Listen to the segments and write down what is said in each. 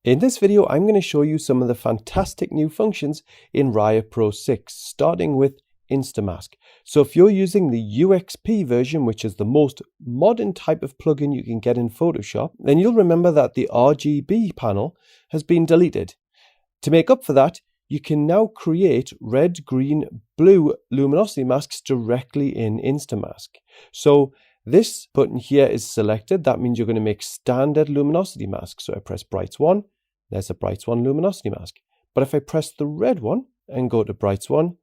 In this video, I'm going to show you some of the fantastic new functions in Raya Pro 6, starting with Instamask. So if you're using the UXP version, which is the most modern type of plugin you can get in Photoshop, then you'll remember that the RGB panel has been deleted. To make up for that, you can now create red, green, blue luminosity masks directly in Instamask. So this button here is selected. That means you're going to make standard luminosity masks. So I press Brights 1, there's a Brights 1 luminosity mask. But if I press the red one and go to Brights 1,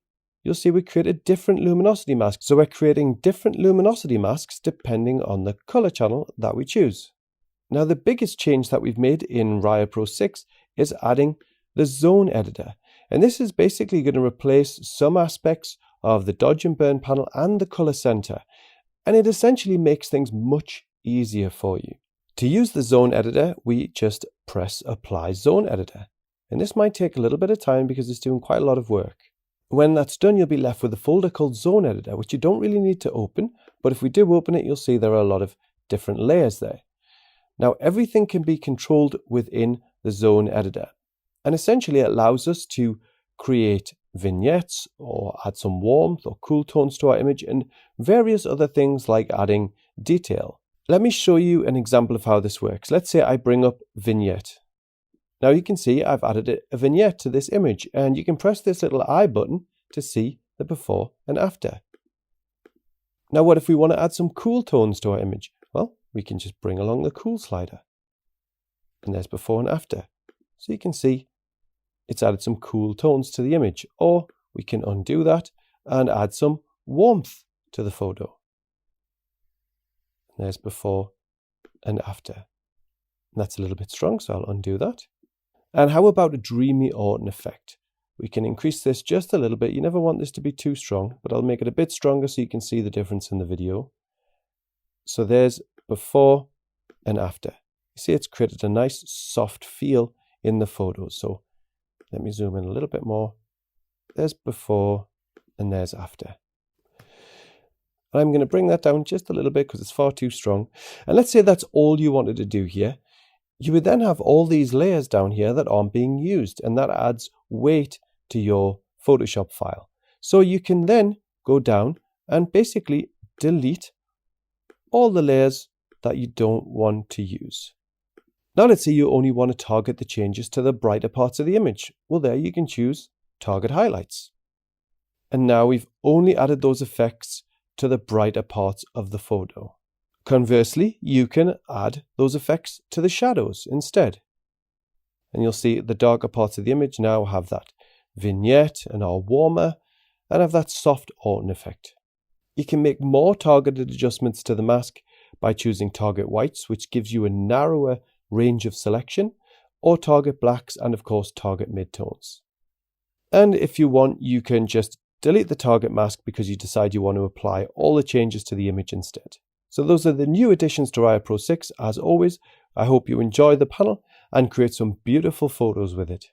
you'll see we create a different luminosity mask. So we're creating different luminosity masks depending on the color channel that we choose. Now the biggest change that we've made in Raya Pro 6 is adding the zone editor. And this is basically going to replace some aspects of the dodge and burn panel and the color center. And it essentially makes things much easier for you. To use the zone editor, we just press Apply Zone Editor. And this might take a little bit of time because it's doing quite a lot of work. When that's done, you'll be left with a folder called Zone Editor, which you don't really need to open. But if we do open it, you'll see there are a lot of different layers there. Now, everything can be controlled within the Zone Editor. And essentially, it allows us to create vignettes or add some warmth or cool tones to our image and various other things like adding detail. Let me show you an example of how this works. Let's say I bring up vignette. Now you can see I've added a vignette to this image, and you can press this little I button to see the before and after. Now what if we want to add some cool tones to our image? Well, we can just bring along the cool slider. And there's before and after. So you can see it's added some cool tones to the image, or we can undo that and add some warmth to the photo. There's before and after. And that's a little bit strong, so I'll undo that. And how about a dreamy autumn effect? We can increase this just a little bit. You never want this to be too strong, but I'll make it a bit stronger so you can see the difference in the video. So there's before and after. You see it's created a nice soft feel in the photos. So let me zoom in a little bit more. There's before and there's after. And I'm going to bring that down just a little bit because it's far too strong. And let's say that's all you wanted to do here. You would then have all these layers down here that aren't being used, and that adds weight to your Photoshop file. So you can then go down and basically delete all the layers that you don't want to use. Now let's say you only want to target the changes to the brighter parts of the image. Well, there you can choose Target Highlights. And now we've only added those effects to the brighter parts of the photo. Conversely, you can add those effects to the shadows instead. And you'll see the darker parts of the image now have that vignette and are warmer and have that soft autumn effect. You can make more targeted adjustments to the mask by choosing Target Whites, which gives you a narrower range of selection, or Target Blacks and of course Target Midtones. And if you want, you can just delete the target mask because you decide you want to apply all the changes to the image instead. So those are the new additions to Raya Pro 6. As always, I hope you enjoy the panel and create some beautiful photos with it.